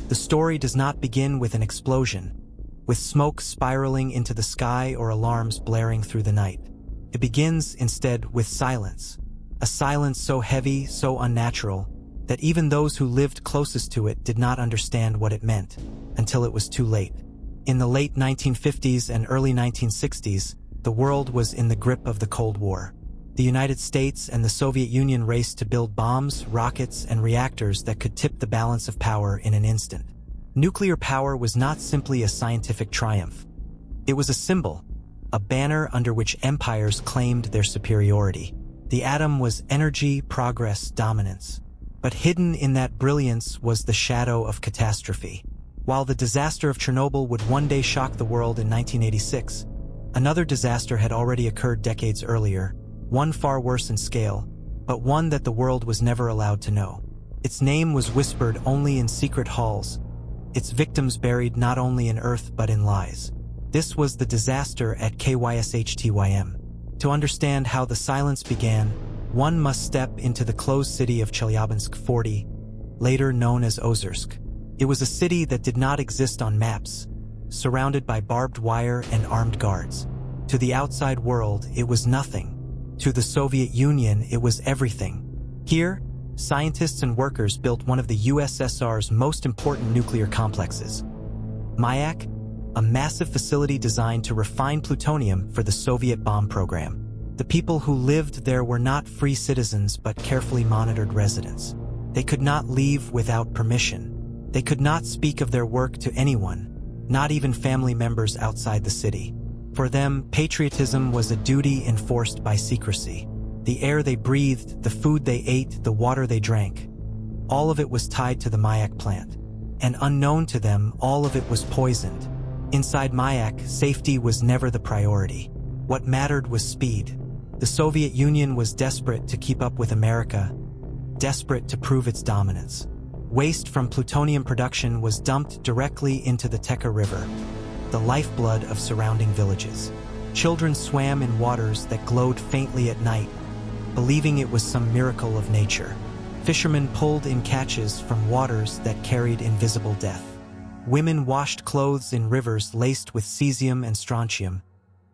The story does not begin with an explosion, with smoke spiraling into the sky or alarms blaring through the night. It begins, instead, with silence. A silence so heavy, so unnatural, that even those who lived closest to it did not understand what it meant, until it was too late. In the late 1950s and early 1960s, the world was in the grip of the Cold War. The United States and the Soviet Union raced to build bombs, rockets, and reactors that could tip the balance of power in an instant. Nuclear power was not simply a scientific triumph. It was a symbol, a banner under which empires claimed their superiority. The atom was energy, progress, dominance. But hidden in that brilliance was the shadow of catastrophe. While the disaster of Chernobyl would one day shock the world in 1986, another disaster had already occurred decades earlier, one far worse in scale, but one that the world was never allowed to know. Its name was whispered only in secret halls, its victims buried not only in earth but in lies. This was the disaster at KYSHTYM. To understand how the silence began, one must step into the closed city of Chelyabinsk 40, later known as Ozersk. It was a city that did not exist on maps, surrounded by barbed wire and armed guards. To the outside world, it was nothing. To the Soviet Union, it was everything. Here, scientists and workers built one of the USSR's most important nuclear complexes. Mayak, a massive facility designed to refine plutonium for the Soviet bomb program. The people who lived there were not free citizens but carefully monitored residents. They could not leave without permission. They could not speak of their work to anyone, not even family members outside the city. For them, patriotism was a duty enforced by secrecy. The air they breathed, the food they ate, the water they drank, all of it was tied to the Mayak plant. And unknown to them, all of it was poisoned. Inside Mayak, safety was never the priority. What mattered was speed. The Soviet Union was desperate to keep up with America, desperate to prove its dominance. Waste from plutonium production was dumped directly into the Teka River, the lifeblood of surrounding villages. Children swam in waters that glowed faintly at night, believing it was some miracle of nature. Fishermen pulled in catches from waters that carried invisible death. Women washed clothes in rivers laced with cesium and strontium,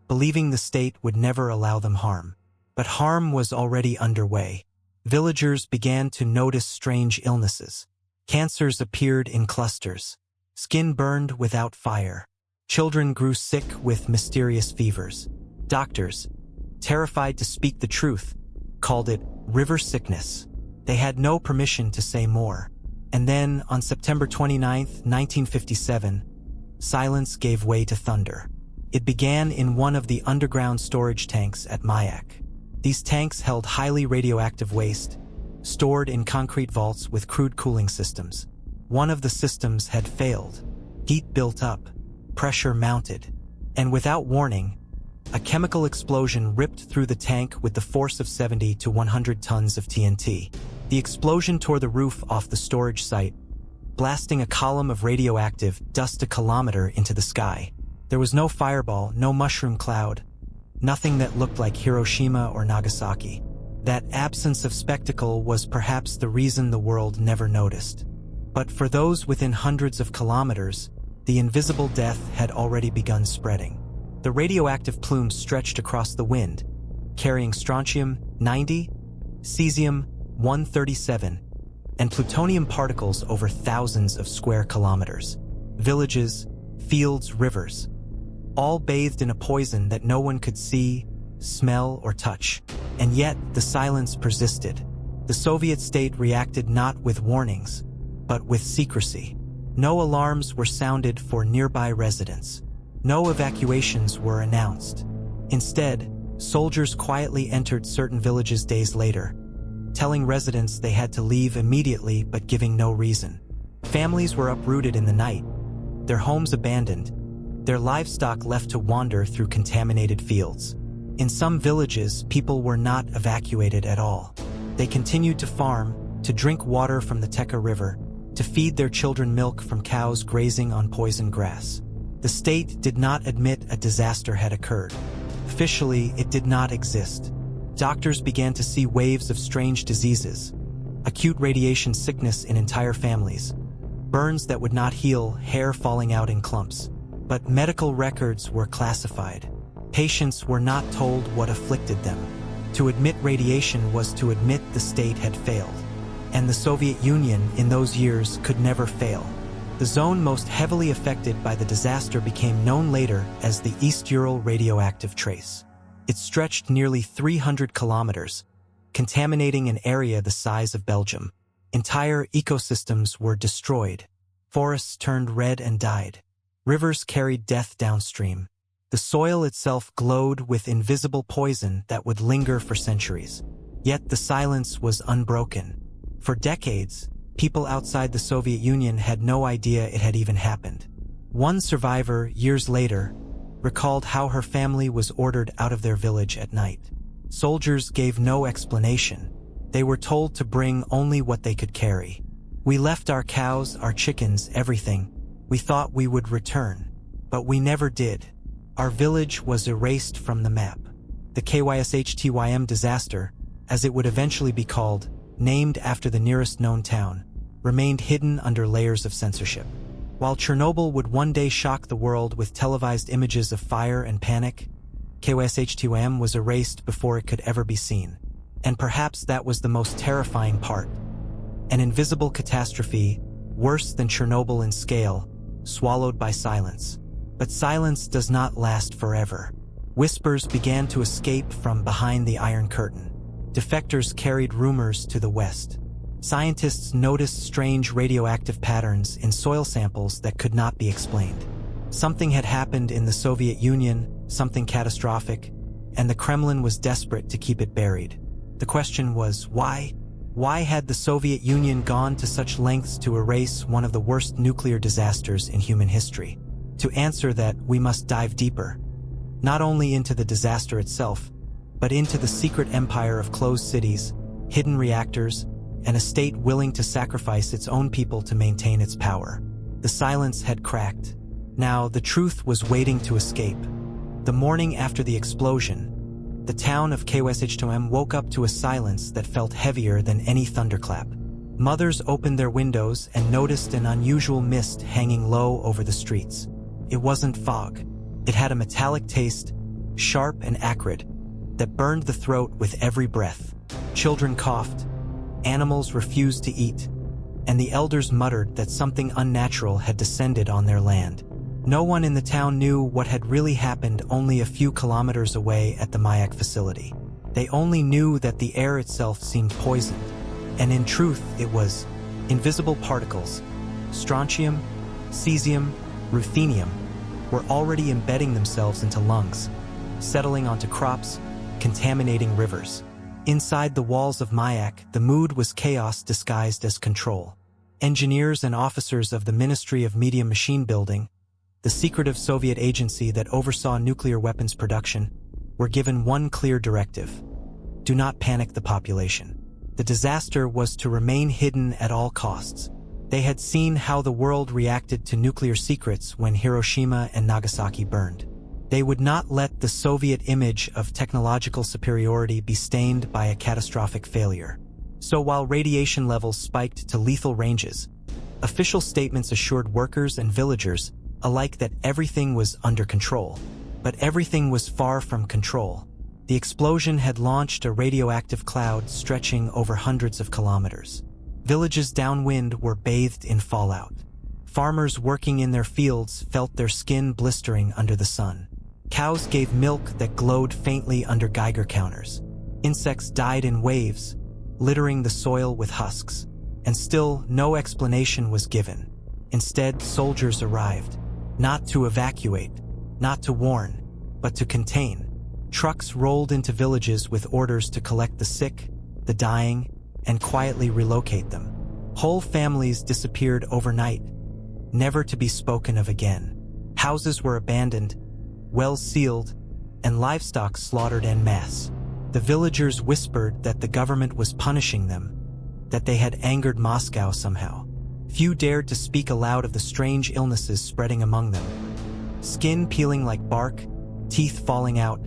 believing the state would never allow them harm. But harm was already underway. Villagers began to notice strange illnesses. Cancers appeared in clusters. Skin burned without fire. Children grew sick with mysterious fevers. Doctors, terrified to speak the truth, called it river sickness. They had no permission to say more. And then, on September 29, 1957, silence gave way to thunder. It began in one of the underground storage tanks at Mayak. These tanks held highly radioactive waste, stored in concrete vaults with crude cooling systems. One of the systems had failed. Heat built up, pressure mounted, and without warning, a chemical explosion ripped through the tank with the force of 70 to 100 tons of TNT. The explosion tore the roof off the storage site, blasting a column of radioactive dust a kilometer into the sky. There was no fireball, no mushroom cloud, nothing that looked like Hiroshima or Nagasaki. That absence of spectacle was perhaps the reason the world never noticed. But for those within hundreds of kilometers, the invisible death had already begun spreading. The radioactive plumes stretched across the wind, carrying strontium-90, cesium-137, and plutonium particles over thousands of square kilometers. Villages, fields, rivers, all bathed in a poison that no one could see, smell, or touch. And yet, the silence persisted. The Soviet state reacted not with warnings, but with secrecy. No alarms were sounded for nearby residents. No evacuations were announced. Instead, soldiers quietly entered certain villages days later, telling residents they had to leave immediately but giving no reason. Families were uprooted in the night, their homes abandoned, their livestock left to wander through contaminated fields. In some villages, people were not evacuated at all. They continued to farm, to drink water from the Teka River, to feed their children milk from cows grazing on poisoned grass. The state did not admit a disaster had occurred. Officially, it did not exist. Doctors began to see waves of strange diseases, acute radiation sickness in entire families, burns that would not heal, hair falling out in clumps. But medical records were classified. Patients were not told what afflicted them. To admit radiation was to admit the state had failed. And the Soviet Union, in those years, could never fail. The zone most heavily affected by the disaster became known later as the East Ural radioactive trace. It stretched nearly 300 kilometers, contaminating an area the size of Belgium. Entire ecosystems were destroyed. Forests turned red and died. Rivers carried death downstream. The soil itself glowed with invisible poison that would linger for centuries. Yet the silence was unbroken. For decades, people outside the Soviet Union had no idea it had even happened. One survivor, years later, recalled how her family was ordered out of their village at night. Soldiers gave no explanation. They were told to bring only what they could carry. We left our cows, our chickens, everything. We thought we would return, but we never did. Our village was erased from the map. The Catastrophe disaster, as it would eventually be called, named after the nearest known town, remained hidden under layers of censorship. While Chernobyl would one day shock the world with televised images of fire and panic, Catastrophe was erased before it could ever be seen. And perhaps that was the most terrifying part. An invisible catastrophe, worse than Chernobyl in scale, swallowed by silence. But silence does not last forever. Whispers began to escape from behind the Iron Curtain. Defectors carried rumors to the west. Scientists noticed strange radioactive patterns in soil samples that could not be explained. Something had happened in the Soviet Union, something catastrophic, and the Kremlin was desperate to keep it buried. The question was, why? Why had the Soviet Union gone to such lengths to erase one of the worst nuclear disasters in human history? To answer that, we must dive deeper, not only into the disaster itself, but into the secret empire of closed cities, hidden reactors, and a state willing to sacrifice its own people to maintain its power. The silence had cracked. Now, the truth was waiting to escape. The morning after the explosion, the town of Catastrophe woke up to a silence that felt heavier than any thunderclap. Mothers opened their windows and noticed an unusual mist hanging low over the streets. It wasn't fog. It had a metallic taste, sharp and acrid, that burned the throat with every breath. Children coughed, animals refused to eat, and the elders muttered that something unnatural had descended on their land. No one in the town knew what had really happened only a few kilometers away at the Mayak facility. They only knew that the air itself seemed poisoned, and in truth it was invisible particles, strontium, cesium, ruthenium, were already embedding themselves into lungs, settling onto crops, contaminating rivers. Inside the walls of Mayak, the mood was chaos disguised as control. Engineers and officers of the Ministry of Medium Machine Building, the secretive Soviet agency that oversaw nuclear weapons production, were given one clear directive: do not panic the population. The disaster was to remain hidden at all costs. They had seen how the world reacted to nuclear secrets when Hiroshima and Nagasaki burned. They would not let the Soviet image of technological superiority be stained by a catastrophic failure. So while radiation levels spiked to lethal ranges, official statements assured workers and villagers alike that everything was under control. But everything was far from control. The explosion had launched a radioactive cloud stretching over hundreds of kilometers. Villages downwind were bathed in fallout. Farmers working in their fields felt their skin blistering under the sun. Cows gave milk that glowed faintly under Geiger counters. Insects died in waves, littering the soil with husks. And still, no explanation was given. Instead, soldiers arrived, not to evacuate, not to warn, but to contain. Trucks rolled into villages with orders to collect the sick, the dying, and quietly relocate them. Whole families disappeared overnight, never to be spoken of again. Houses were abandoned, wells sealed, and livestock slaughtered en masse. The villagers whispered that the government was punishing them, that they had angered Moscow somehow. Few dared to speak aloud of the strange illnesses spreading among them. Skin peeling like bark, teeth falling out,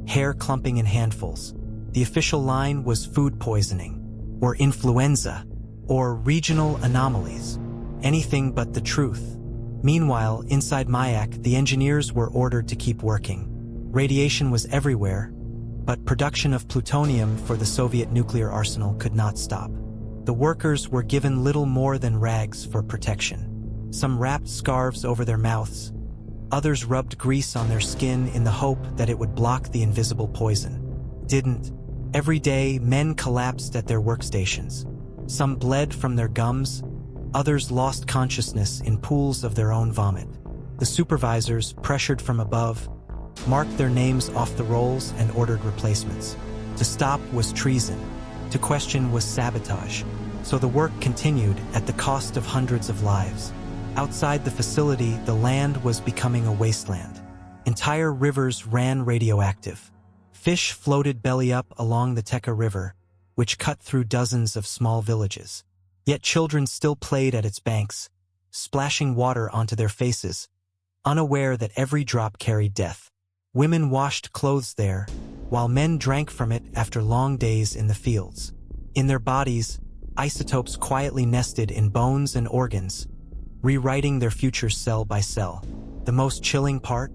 hair clumping in handfuls. The official line was food poisoning, or influenza, or regional anomalies. anything but the truth. Meanwhile, inside Mayak, the engineers were ordered to keep working. Radiation was everywhere, but production of plutonium for the Soviet nuclear arsenal could not stop. The workers were given little more than rags for protection. Some wrapped scarves over their mouths. Others rubbed grease on their skin in the hope that it would block the invisible poison. Didn't. Every day, men collapsed at their workstations. Some bled from their gums. Others lost consciousness in pools of their own vomit. The supervisors, pressured from above, marked their names off the rolls and ordered replacements. To stop was treason. To question was sabotage. So the work continued at the cost of hundreds of lives. Outside the facility, the land was becoming a wasteland. Entire rivers ran radioactive. Fish floated belly up along the Teka River, which cut through dozens of small villages. Yet children still played at its banks, splashing water onto their faces, unaware that every drop carried death. Women washed clothes there, while men drank from it after long days in the fields. In their bodies, isotopes quietly nested in bones and organs, rewriting their futures cell by cell. The most chilling part?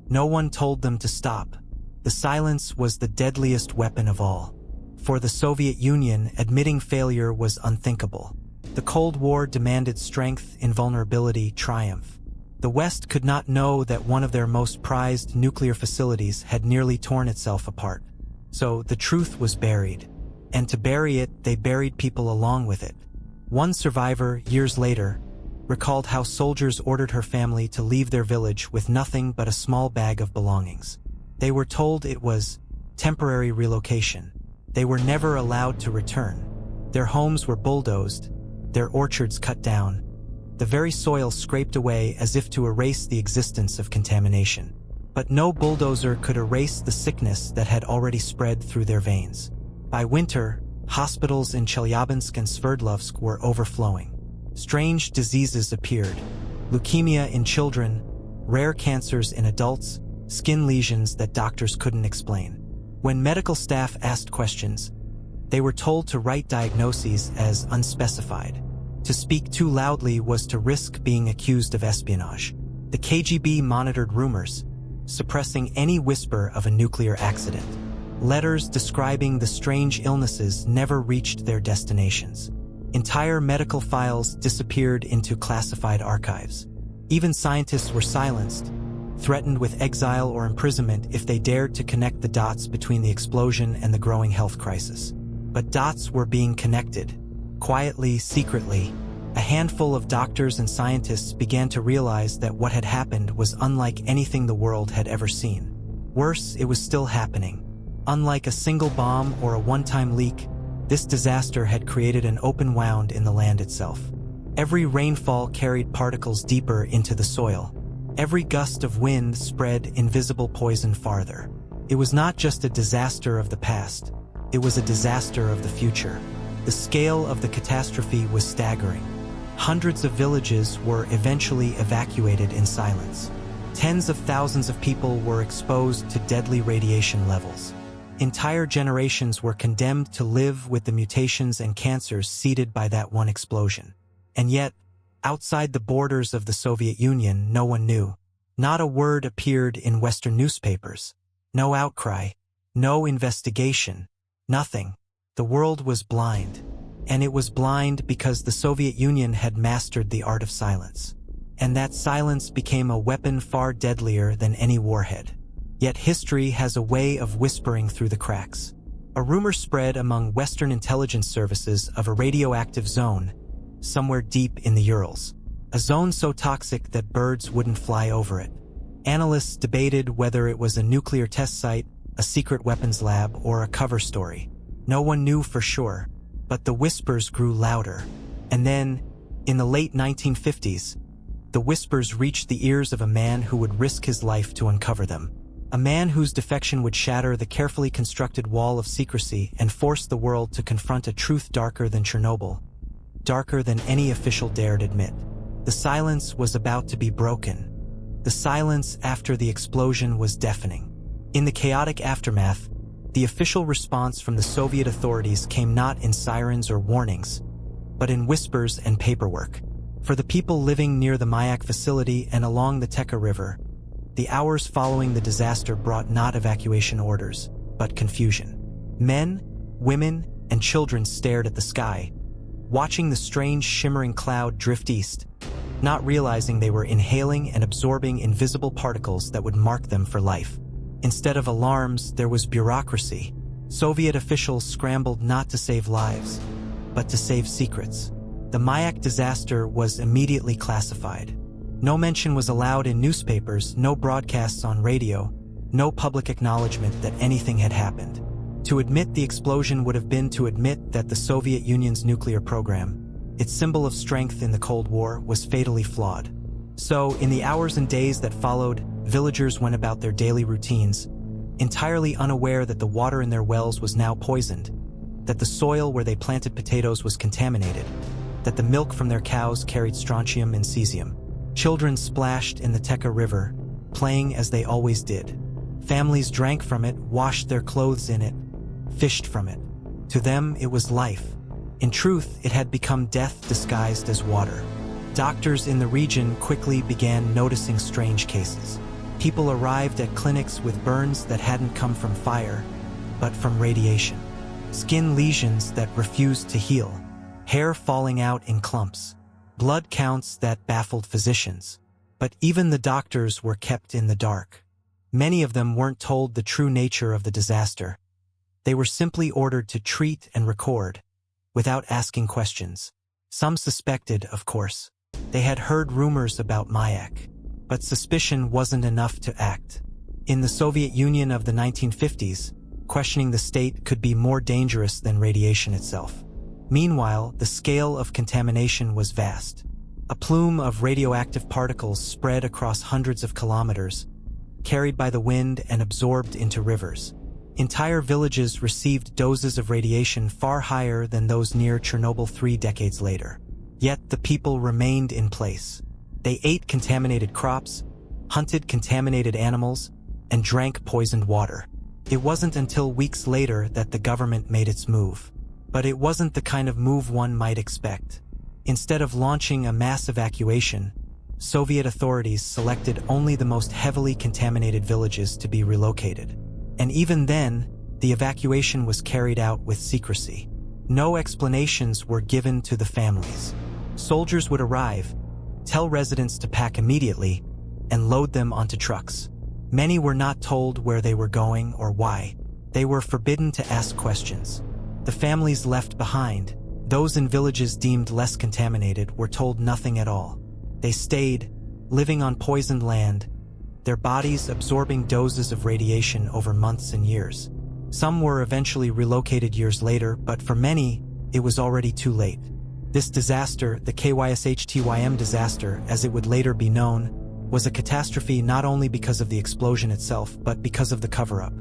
No one told them to stop. The silence was the deadliest weapon of all. For the Soviet Union, admitting failure was unthinkable. The Cold War demanded strength, invulnerability, triumph. The West could not know that one of their most prized nuclear facilities had nearly torn itself apart. So the truth was buried. And to bury it, they buried people along with it. One survivor, years later, recalled how soldiers ordered her family to leave their village with nothing but a small bag of belongings. They were told it was temporary relocation. They were never allowed to return. Their homes were bulldozed, their orchards cut down, the very soil scraped away as if to erase the existence of contamination. But no bulldozer could erase the sickness that had already spread through their veins. By winter, hospitals in Chelyabinsk and Sverdlovsk were overflowing. Strange diseases appeared: leukemia in children, rare cancers in adults, skin lesions that doctors couldn't explain. When medical staff asked questions, they were told to write diagnoses as unspecified. To speak too loudly was to risk being accused of espionage. The KGB monitored rumors, suppressing any whisper of a nuclear accident. Letters describing the strange illnesses never reached their destinations. Entire medical files disappeared into classified archives. Even scientists were silenced, threatened with exile or imprisonment if they dared to connect the dots between the explosion and the growing health crisis. But dots were being connected. Quietly, secretly, a handful of doctors and scientists began to realize that what had happened was unlike anything the world had ever seen. Worse, it was still happening. Unlike a single bomb or a one-time leak, this disaster had created an open wound in the land itself. Every rainfall carried particles deeper into the soil. Every gust of wind spread invisible poison farther. It was not just a disaster of the past, it was a disaster of the future. The scale of the catastrophe was staggering. Hundreds of villages were eventually evacuated in silence. Tens of thousands of people were exposed to deadly radiation levels. Entire generations were condemned to live with the mutations and cancers seeded by that one explosion. And yet, outside the borders of the Soviet Union, no one knew. Not a word appeared in Western newspapers. No outcry. No investigation. Nothing. The world was blind. And it was blind because the Soviet Union had mastered the art of silence. And that silence became a weapon far deadlier than any warhead. Yet history has a way of whispering through the cracks. A rumor spread among Western intelligence services of a radioactive zone somewhere deep in the Urals. A zone so toxic that birds wouldn't fly over it. Analysts debated whether it was a nuclear test site, a secret weapons lab, or a cover story. No one knew for sure, but the whispers grew louder. And then, in the late 1950s, the whispers reached the ears of a man who would risk his life to uncover them. A man whose defection would shatter the carefully constructed wall of secrecy and force the world to confront a truth darker than Chernobyl, darker than any official dared admit. The silence was about to be broken. The silence after the explosion was deafening. In the chaotic aftermath, the official response from the Soviet authorities came not in sirens or warnings, but in whispers and paperwork. For the people living near the Mayak facility and along the Teka River, the hours following the disaster brought not evacuation orders, but confusion. Men, women, and children stared at the sky, watching the strange shimmering cloud drift east, not realizing they were inhaling and absorbing invisible particles that would mark them for life. Instead of alarms, there was bureaucracy. Soviet officials scrambled not to save lives, but to save secrets. The Mayak disaster was immediately classified. No mention was allowed in newspapers, no broadcasts on radio, no public acknowledgement that anything had happened. To admit the explosion would have been to admit that the Soviet Union's nuclear program, its symbol of strength in the Cold War, was fatally flawed. So, in the hours and days that followed, villagers went about their daily routines, entirely unaware that the water in their wells was now poisoned, that the soil where they planted potatoes was contaminated, that the milk from their cows carried strontium and cesium. Children splashed in the Teka River, playing as they always did. Families drank from it, washed their clothes in it, fished from it. To them, it was life. In truth, it had become death disguised as water. Doctors in the region quickly began noticing strange cases. People arrived at clinics with burns that hadn't come from fire, but from radiation. Skin lesions that refused to heal. Hair falling out in clumps. Blood counts that baffled physicians. But even the doctors were kept in the dark. Many of them weren't told the true nature of the disaster. They were simply ordered to treat and record, without asking questions. Some suspected, of course. They had heard rumors about Mayak. But suspicion wasn't enough to act. In the Soviet Union of the 1950s, questioning the state could be more dangerous than radiation itself. Meanwhile, the scale of contamination was vast. A plume of radioactive particles spread across hundreds of kilometers, carried by the wind and absorbed into rivers. Entire villages received doses of radiation far higher than those near Chernobyl 3 decades later. Yet the people remained in place. They ate contaminated crops, hunted contaminated animals, and drank poisoned water. It wasn't until weeks later that the government made its move. But it wasn't the kind of move one might expect. Instead of launching a mass evacuation, Soviet authorities selected only the most heavily contaminated villages to be relocated. And even then, the evacuation was carried out with secrecy. No explanations were given to the families. Soldiers would arrive, tell residents to pack immediately, and load them onto trucks. Many were not told where they were going or why. They were forbidden to ask questions. The families left behind, those in villages deemed less contaminated, were told nothing at all. They stayed, living on poisoned land, their bodies absorbing doses of radiation over months and years. Some were eventually relocated years later, but for many, it was already too late. This disaster, the KYSHTYM disaster, as it would later be known, was a catastrophe not only because of the explosion itself, but because of the cover-up.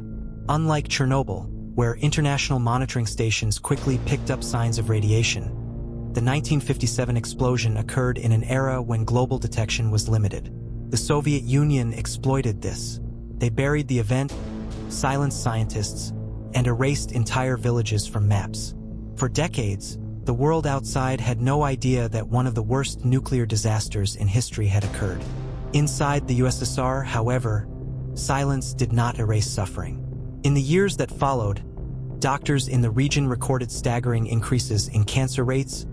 Unlike Chernobyl, where international monitoring stations quickly picked up signs of radiation, the 1957 explosion occurred in an era when global detection was limited. The Soviet Union exploited this. They buried the event, silenced scientists, and erased entire villages from maps. For decades, the world outside had no idea that one of the worst nuclear disasters in history had occurred. Inside the USSR, however, silence did not erase suffering. In the years that followed, doctors in the region recorded staggering increases in cancer rates,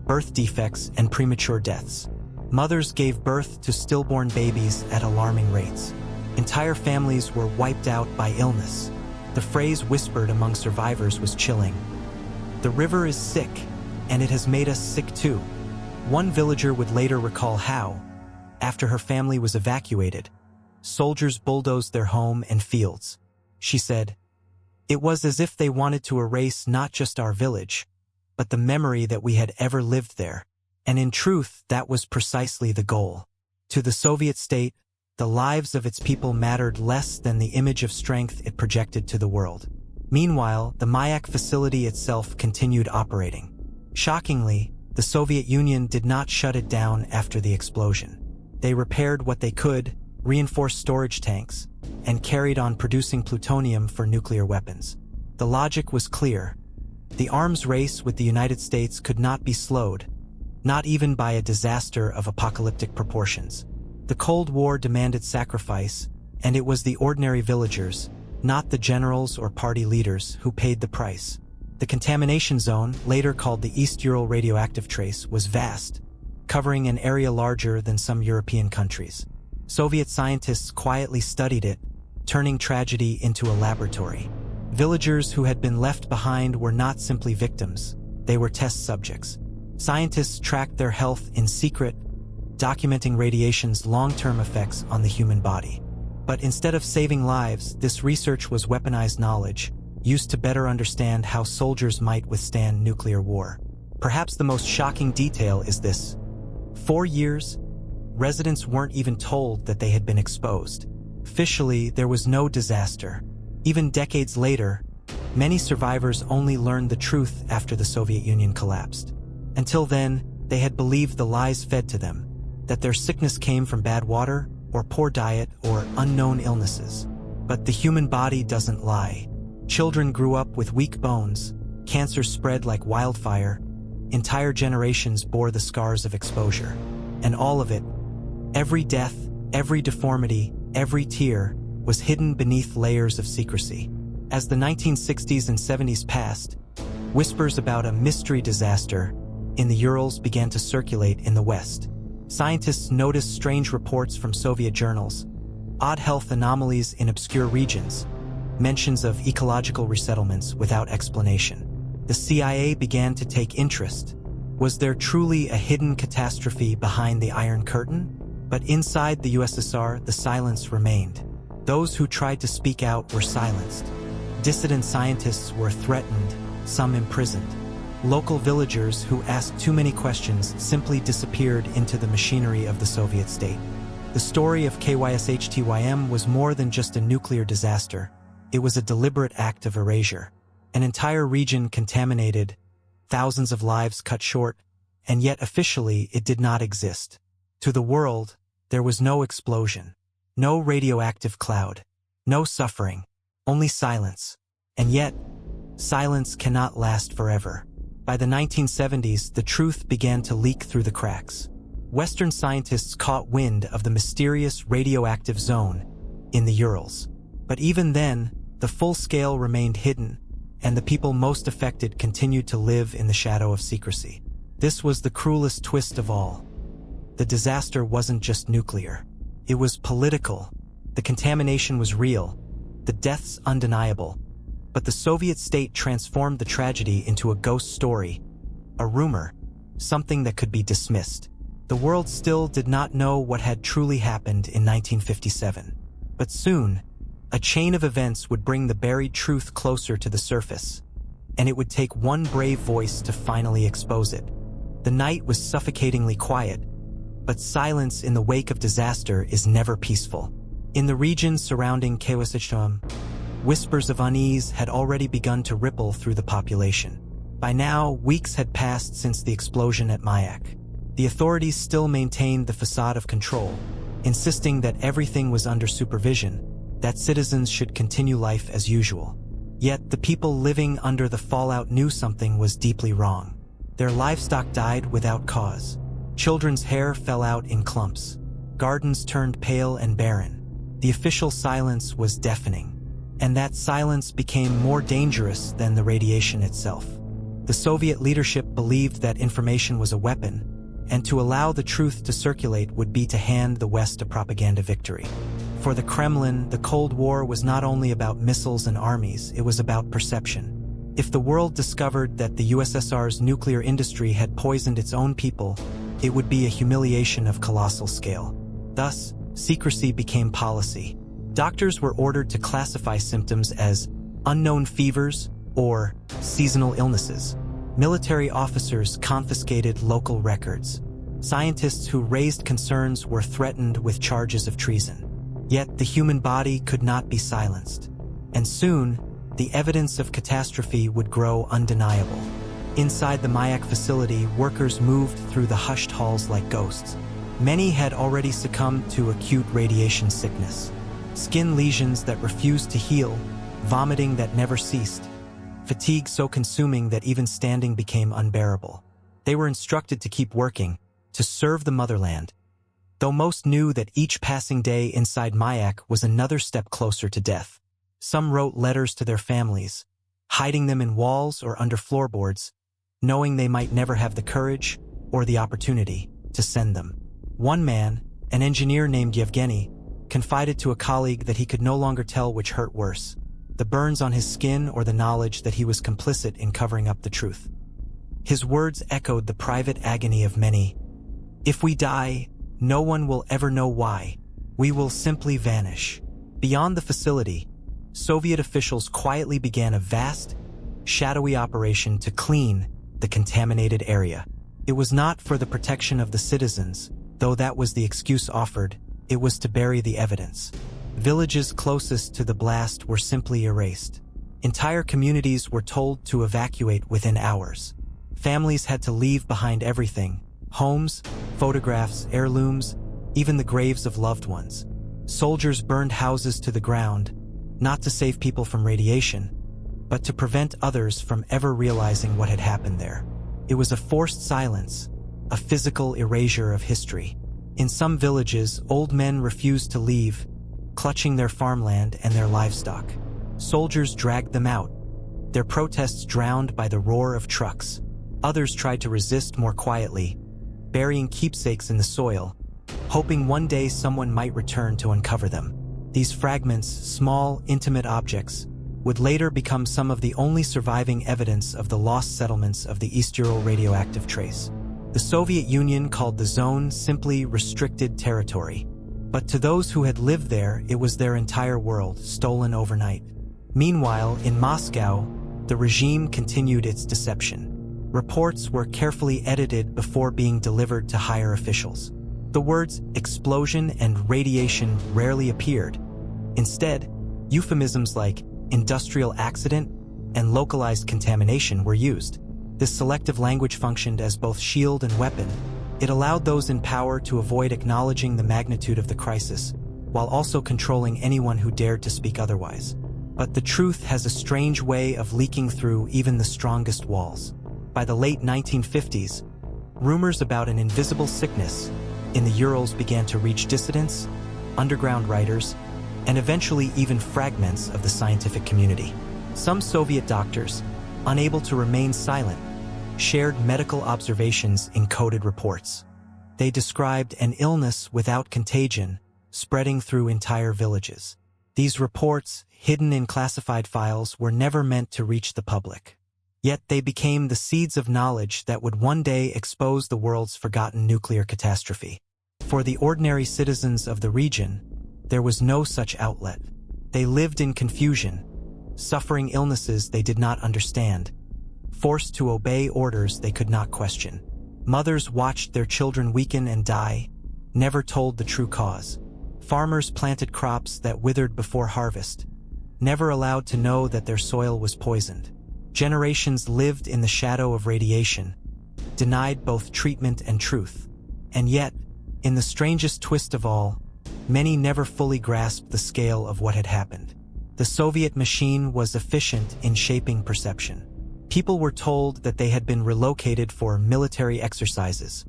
birth defects, and premature deaths. Mothers gave birth to stillborn babies at alarming rates. Entire families were wiped out by illness. The phrase whispered among survivors was chilling. "The river is sick, and it has made us sick too." One villager would later recall how, after her family was evacuated, soldiers bulldozed their home and fields. She said, "It was as if they wanted to erase not just our village, but the memory that we had ever lived there." And in truth, that was precisely the goal. To the Soviet state, the lives of its people mattered less than the image of strength it projected to the world. Meanwhile, the Mayak facility itself continued operating. Shockingly, the Soviet Union did not shut it down after the explosion. They repaired what they could, reinforced storage tanks, and carried on producing plutonium for nuclear weapons. The logic was clear. The arms race with the United States could not be slowed, not even by a disaster of apocalyptic proportions. The Cold War demanded sacrifice, and it was the ordinary villagers, not the generals or party leaders, who paid the price. The contamination zone, later called the East Ural radioactive trace, was vast, covering an area larger than some European countries. Soviet scientists quietly studied it, turning tragedy into a laboratory. Villagers who had been left behind were not simply victims, they were test subjects. Scientists tracked their health in secret, documenting radiation's long-term effects on the human body. But instead of saving lives, this research was weaponized knowledge, used to better understand how soldiers might withstand nuclear war. Perhaps the most shocking detail is this. 4 years, residents weren't even told that they had been exposed. Officially, there was no disaster. Even decades later, many survivors only learned the truth after the Soviet Union collapsed. Until then, they had believed the lies fed to them, that their sickness came from bad water, or poor diet, or unknown illnesses. But the human body doesn't lie. Children grew up with weak bones, cancer spread like wildfire, entire generations bore the scars of exposure. And all of it, every death, every deformity, every tear, was hidden beneath layers of secrecy. As the 1960s and 70s passed, whispers about a mystery disaster in the Urals began to circulate in the West. Scientists noticed strange reports from Soviet journals, odd health anomalies in obscure regions, mentions of ecological resettlements without explanation. The CIA began to take interest. Was there truly a hidden catastrophe behind the Iron Curtain? But inside the USSR, the silence remained. Those who tried to speak out were silenced. Dissident scientists were threatened, some imprisoned. Local villagers who asked too many questions simply disappeared into the machinery of the Soviet state. The story of KYSHTYM was more than just a nuclear disaster. It was a deliberate act of erasure. An entire region contaminated, thousands of lives cut short, and yet officially it did not exist. To the world, there was no explosion, no radioactive cloud, no suffering, only silence. And yet, silence cannot last forever. By the 1970s, the truth began to leak through the cracks. Western scientists caught wind of the mysterious radioactive zone in the Urals. But even then, the full scale remained hidden, and the people most affected continued to live in the shadow of secrecy. This was the cruelest twist of all. The disaster wasn't just nuclear. It was political. The contamination was real, the deaths undeniable. But the Soviet state transformed the tragedy into a ghost story, a rumor, something that could be dismissed. The world still did not know what had truly happened in 1957. But soon, a chain of events would bring the buried truth closer to the surface, and it would take one brave voice to finally expose it. The night was suffocatingly quiet, but silence in the wake of disaster is never peaceful. In the region surrounding KYSHTYM, whispers of unease had already begun to ripple through the population. By now, weeks had passed since the explosion at Mayak. The authorities still maintained the facade of control, insisting that everything was under supervision, that citizens should continue life as usual. Yet the people living under the fallout knew something was deeply wrong. Their livestock died without cause. Children's hair fell out in clumps. Gardens turned pale and barren. The official silence was deafening. And that silence became more dangerous than the radiation itself. The Soviet leadership believed that information was a weapon, and to allow the truth to circulate would be to hand the West a propaganda victory. For the Kremlin, the Cold War was not only about missiles and armies, it was about perception. If the world discovered that the USSR's nuclear industry had poisoned its own people, it would be a humiliation of colossal scale. Thus, secrecy became policy. Doctors were ordered to classify symptoms as unknown fevers or seasonal illnesses. Military officers confiscated local records. Scientists who raised concerns were threatened with charges of treason. Yet the human body could not be silenced. And soon, the evidence of catastrophe would grow undeniable. Inside the Mayak facility, workers moved through the hushed halls like ghosts. Many had already succumbed to acute radiation sickness. Skin lesions that refused to heal, vomiting that never ceased, fatigue so consuming that even standing became unbearable. They were instructed to keep working, to serve the motherland, though most knew that each passing day inside Mayak was another step closer to death. Some wrote letters to their families, hiding them in walls or under floorboards, knowing they might never have the courage or the opportunity to send them. One man, an engineer named Yevgeny, confided to a colleague that he could no longer tell which hurt worse, the burns on his skin or the knowledge that he was complicit in covering up the truth. His words echoed the private agony of many. "If we die, no one will ever know why. We will simply vanish." Beyond the facility, Soviet officials quietly began a vast, shadowy operation to clean the contaminated area. It was not for the protection of the citizens, though that was the excuse offered. It was to bury the evidence. Villages closest to the blast were simply erased. Entire communities were told to evacuate within hours. Families had to leave behind everything: homes, photographs, heirlooms, even the graves of loved ones. Soldiers burned houses to the ground, not to save people from radiation, but to prevent others from ever realizing what had happened there. It was a forced silence, a physical erasure of history. In some villages, old men refused to leave, clutching their farmland and their livestock. Soldiers dragged them out, their protests drowned by the roar of trucks. Others tried to resist more quietly, burying keepsakes in the soil, hoping one day someone might return to uncover them. These fragments, small, intimate objects, would later become some of the only surviving evidence of the lost settlements of the East Ural radioactive trace. The Soviet Union called the zone simply restricted territory. But to those who had lived there, it was their entire world, stolen overnight. Meanwhile, in Moscow, the regime continued its deception. Reports were carefully edited before being delivered to higher officials. The words explosion and radiation rarely appeared. Instead, euphemisms like industrial accident and localized contamination were used. This selective language functioned as both shield and weapon. It allowed those in power to avoid acknowledging the magnitude of the crisis, while also controlling anyone who dared to speak otherwise. But the truth has a strange way of leaking through even the strongest walls. By the late 1950s, rumors about an invisible sickness in the Urals began to reach dissidents, underground writers, and eventually even fragments of the scientific community. Some Soviet doctors, unable to remain silent, shared medical observations in coded reports. They described an illness without contagion spreading through entire villages. These reports, hidden in classified files, were never meant to reach the public. Yet they became the seeds of knowledge that would one day expose the world's forgotten nuclear catastrophe. For the ordinary citizens of the region, there was no such outlet. They lived in confusion, suffering illnesses they did not understand, forced to obey orders they could not question. Mothers watched their children weaken and die, never told the true cause. Farmers planted crops that withered before harvest, never allowed to know that their soil was poisoned. Generations lived in the shadow of radiation, denied both treatment and truth. And yet, in the strangest twist of all, many never fully grasped the scale of what had happened. The Soviet machine was efficient in shaping perception. People were told that they had been relocated for military exercises,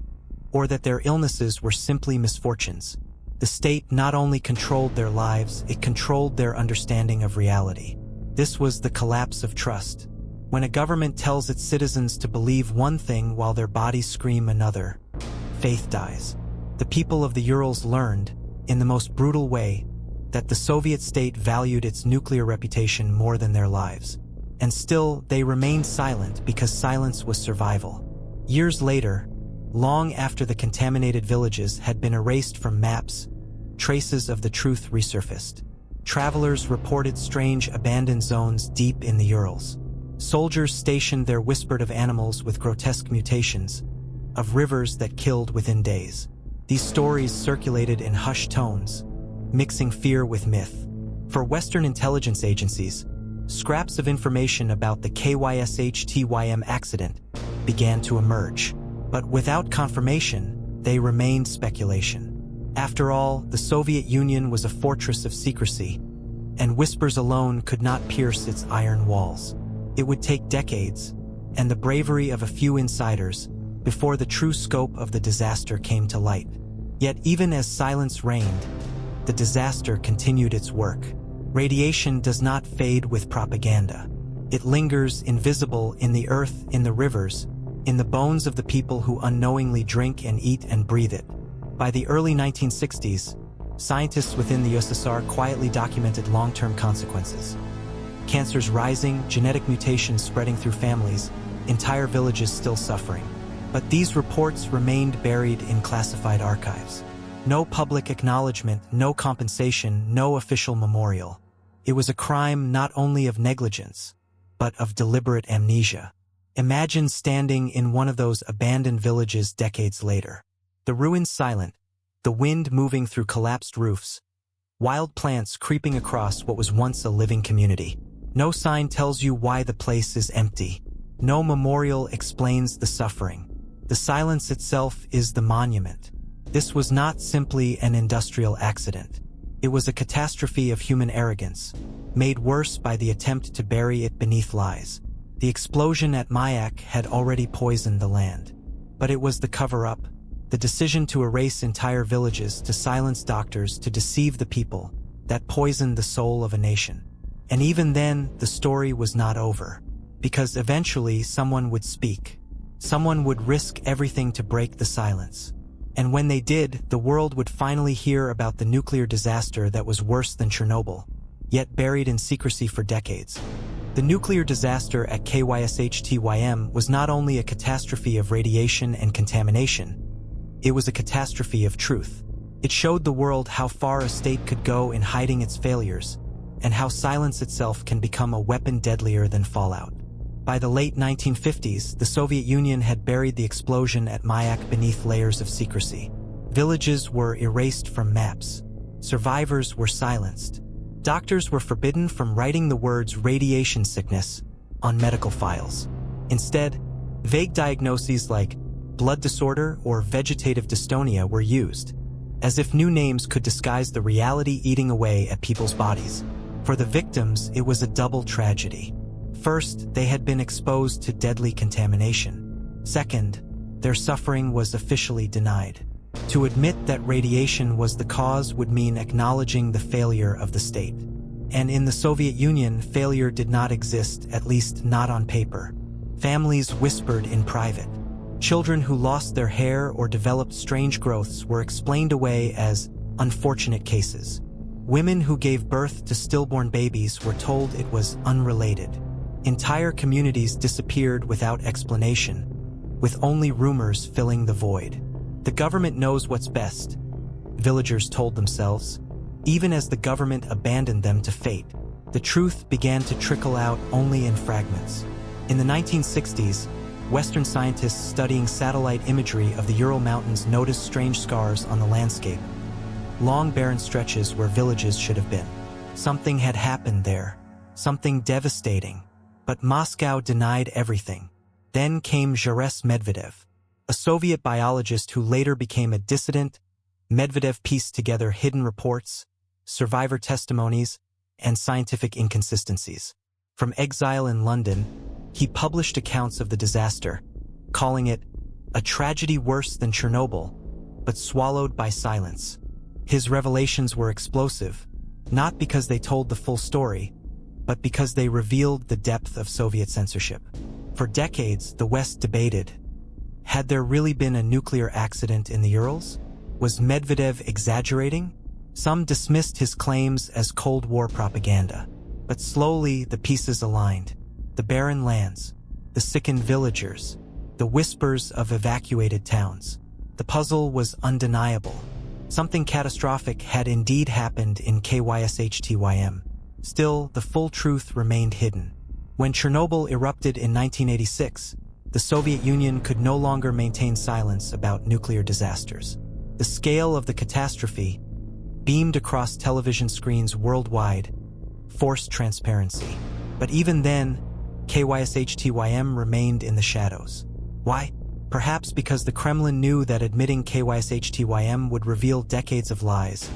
or that their illnesses were simply misfortunes. The state not only controlled their lives, it controlled their understanding of reality. This was the collapse of trust. When a government tells its citizens to believe one thing while their bodies scream another, faith dies. The people of the Urals learned, in the most brutal way, that the Soviet state valued its nuclear reputation more than their lives. And still, they remained silent because silence was survival. Years later, long after the contaminated villages had been erased from maps, traces of the truth resurfaced. Travelers reported strange abandoned zones deep in the Urals. Soldiers stationed there whispered of animals with grotesque mutations, of rivers that killed within days. These stories circulated in hushed tones, mixing fear with myth. For Western intelligence agencies, scraps of information about the KYSHTYM accident began to emerge, but without confirmation, they remained speculation. After all, the Soviet Union was a fortress of secrecy, and whispers alone could not pierce its iron walls. It would take decades, and the bravery of a few insiders, before the true scope of the disaster came to light. Yet even as silence reigned, the disaster continued its work. Radiation does not fade with propaganda. It lingers invisible in the earth, in the rivers, in the bones of the people who unknowingly drink and eat and breathe it. By the early 1960s, scientists within the USSR quietly documented long-term consequences. Cancers rising, genetic mutations spreading through families, entire villages still suffering. But these reports remained buried in classified archives. No public acknowledgement, no compensation, no official memorial. It was a crime not only of negligence, but of deliberate amnesia. Imagine standing in one of those abandoned villages decades later. The ruins silent, the wind moving through collapsed roofs, wild plants creeping across what was once a living community. No sign tells you why the place is empty. No memorial explains the suffering. The silence itself is the monument. This was not simply an industrial accident. It was a catastrophe of human arrogance, made worse by the attempt to bury it beneath lies. The explosion at Mayak had already poisoned the land. But it was the cover-up, the decision to erase entire villages, to silence doctors, to deceive the people, that poisoned the soul of a nation. And even then, the story was not over. Because eventually someone would speak. Someone would risk everything to break the silence. And when they did, the world would finally hear about the nuclear disaster that was worse than Chernobyl, yet buried in secrecy for decades. The nuclear disaster at KYSHTYM was not only a catastrophe of radiation and contamination, it was a catastrophe of truth. It showed the world how far a state could go in hiding its failures, and how silence itself can become a weapon deadlier than fallout. By the late 1950s, the Soviet Union had buried the explosion at Mayak beneath layers of secrecy. Villages were erased from maps. Survivors were silenced. Doctors were forbidden from writing the words radiation sickness on medical files. Instead, vague diagnoses like blood disorder or vegetative dystonia were used, as if new names could disguise the reality eating away at people's bodies. For the victims, it was a double tragedy. First, they had been exposed to deadly contamination. Second, their suffering was officially denied. To admit that radiation was the cause would mean acknowledging the failure of the state. And in the Soviet Union, failure did not exist, at least not on paper. Families whispered in private. Children who lost their hair or developed strange growths were explained away as unfortunate cases. Women who gave birth to stillborn babies were told it was unrelated. Entire communities disappeared without explanation, with only rumors filling the void. The government knows what's best, villagers told themselves. Even as the government abandoned them to fate, the truth began to trickle out only in fragments. In the 1960s, Western scientists studying satellite imagery of the Ural Mountains noticed strange scars on the landscape, long barren stretches where villages should have been. Something had happened there, something devastating. But Moscow denied everything. Then came Zheres Medvedev, a Soviet biologist who later became a dissident. Medvedev pieced together hidden reports, survivor testimonies, and scientific inconsistencies. From exile in London, he published accounts of the disaster, calling it a tragedy worse than Chernobyl, but swallowed by silence. His revelations were explosive, not because they told the full story, but because they revealed the depth of Soviet censorship. For decades, the West debated, had there really been a nuclear accident in the Urals? Was Medvedev exaggerating? Some dismissed his claims as Cold War propaganda. But slowly, the pieces aligned. The barren lands, the sickened villagers, the whispers of evacuated towns. The puzzle was undeniable. Something catastrophic had indeed happened in KYSHTYM. Still, the full truth remained hidden. When Chernobyl erupted in 1986, the Soviet Union could no longer maintain silence about nuclear disasters. The scale of the catastrophe, beamed across television screens worldwide, forced transparency. But even then, KYSHTYM remained in the shadows. Why? Perhaps because the Kremlin knew that admitting KYSHTYM would reveal decades of lies,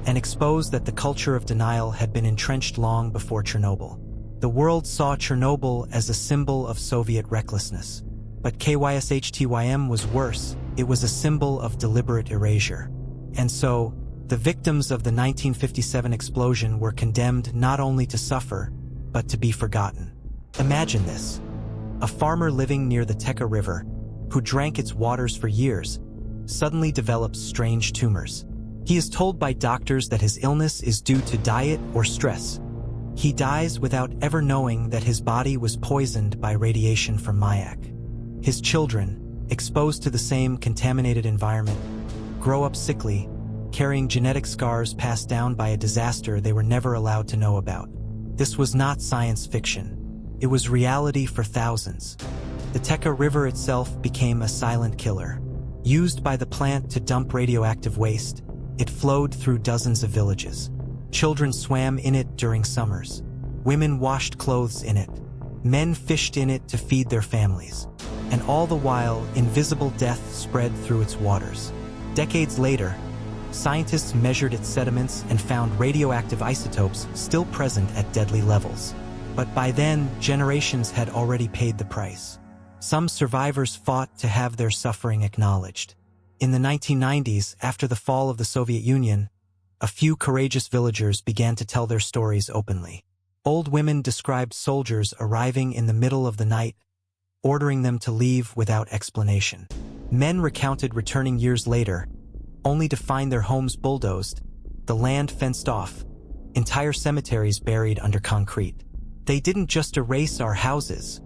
and expose that the culture of denial had been entrenched long before Chernobyl. The world saw Chernobyl as a symbol of Soviet recklessness. But KYSHTYM was worse. It was a symbol of deliberate erasure. And so, the victims of the 1957 explosion were condemned not only to suffer, but to be forgotten. Imagine this. A farmer living near the Teka River, who drank its waters for years, suddenly develops strange tumors. He is told by doctors that his illness is due to diet or stress. He dies without ever knowing that his body was poisoned by radiation from Mayak. His children, exposed to the same contaminated environment, grow up sickly, carrying genetic scars passed down by a disaster they were never allowed to know about. This was not science fiction. It was reality for thousands. The Teka River itself became a silent killer. Used by the plant to dump radioactive waste, it flowed through dozens of villages. Children swam in it during summers. Women washed clothes in it. Men fished in it to feed their families. And all the while, invisible death spread through its waters. Decades later, scientists measured its sediments and found radioactive isotopes still present at deadly levels. But by then, generations had already paid the price. Some survivors fought to have their suffering acknowledged. In the 1990s, after the fall of the Soviet Union, a few courageous villagers began to tell their stories openly. Old women described soldiers arriving in the middle of the night, ordering them to leave without explanation. Men recounted returning years later, only to find their homes bulldozed, the land fenced off, entire cemeteries buried under concrete. "They didn't just erase our houses,"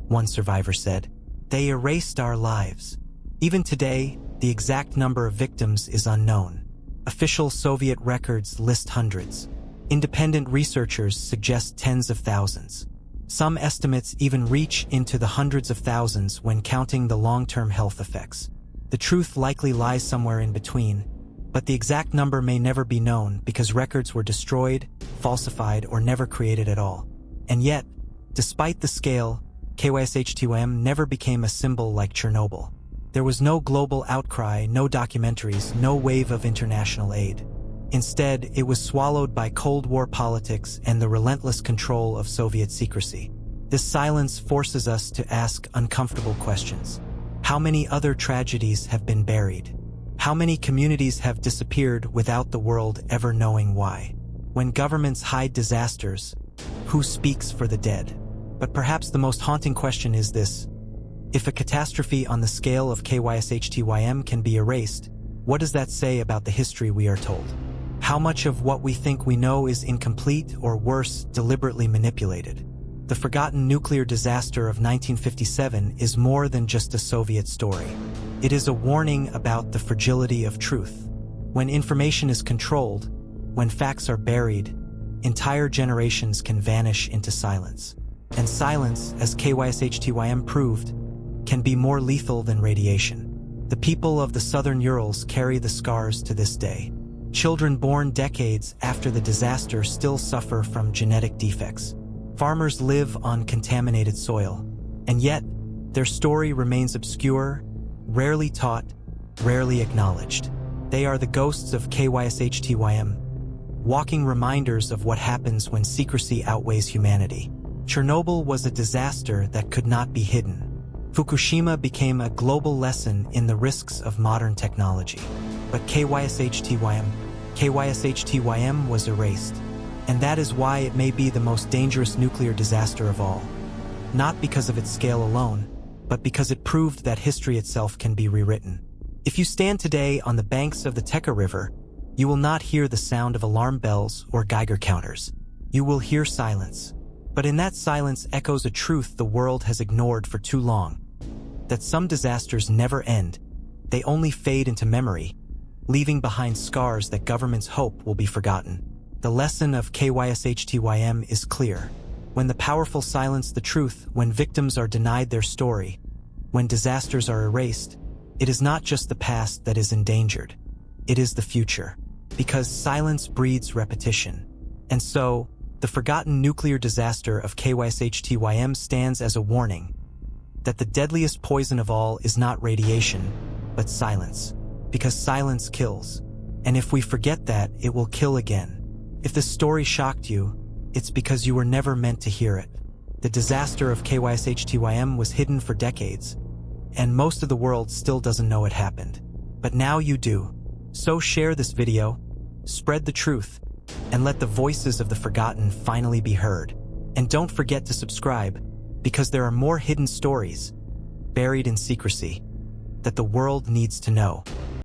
one survivor said. "They erased our lives." Even today, the exact number of victims is unknown. Official Soviet records list hundreds. Independent researchers suggest tens of thousands. Some estimates even reach into the hundreds of thousands when counting the long-term health effects. The truth likely lies somewhere in between, but the exact number may never be known because records were destroyed, falsified, or never created at all. And yet, despite the scale, KYSHTYM never became a symbol like Chernobyl. There was no global outcry, no documentaries, no wave of international aid. Instead, it was swallowed by Cold War politics and the relentless control of Soviet secrecy. This silence forces us to ask uncomfortable questions. How many other tragedies have been buried? How many communities have disappeared without the world ever knowing why? When governments hide disasters, who speaks for the dead? But perhaps the most haunting question is this: if a catastrophe on the scale of KYSHTYM can be erased, what does that say about the history we are told? How much of what we think we know is incomplete or worse, deliberately manipulated? The forgotten nuclear disaster of 1957 is more than just a Soviet story. It is a warning about the fragility of truth. When information is controlled, when facts are buried, entire generations can vanish into silence. And silence, as KYSHTYM proved, can be more lethal than radiation. The people of the southern Urals carry the scars to this day. Children born decades after the disaster still suffer from genetic defects. Farmers live on contaminated soil, and yet their story remains obscure, rarely taught, rarely acknowledged. They are the ghosts of KYSHTYM, walking reminders of what happens when secrecy outweighs humanity. Chernobyl was a disaster that could not be hidden. Fukushima became a global lesson in the risks of modern technology. But KYSHTYM was erased. And that is why it may be the most dangerous nuclear disaster of all. Not because of its scale alone, but because it proved that history itself can be rewritten. If you stand today on the banks of the Teka River, you will not hear the sound of alarm bells or Geiger counters. You will hear silence. But in that silence echoes a truth the world has ignored for too long: that some disasters never end. They only fade into memory, leaving behind scars that governments hope will be forgotten. The lesson of KYSHTYM is clear. When the powerful silence the truth, when victims are denied their story, when disasters are erased, it is not just the past that is endangered. It is the future. Because silence breeds repetition. And so, the forgotten nuclear disaster of KYSHTYM stands as a warning that the deadliest poison of all is not radiation, but silence. Because silence kills. And if we forget that, it will kill again. If this story shocked you, it's because you were never meant to hear it. The disaster of KYSHTYM was hidden for decades, and most of the world still doesn't know it happened. But now you do. So share this video, spread the truth, and let the voices of the forgotten finally be heard. And don't forget to subscribe, because there are more hidden stories, buried in secrecy, that the world needs to know.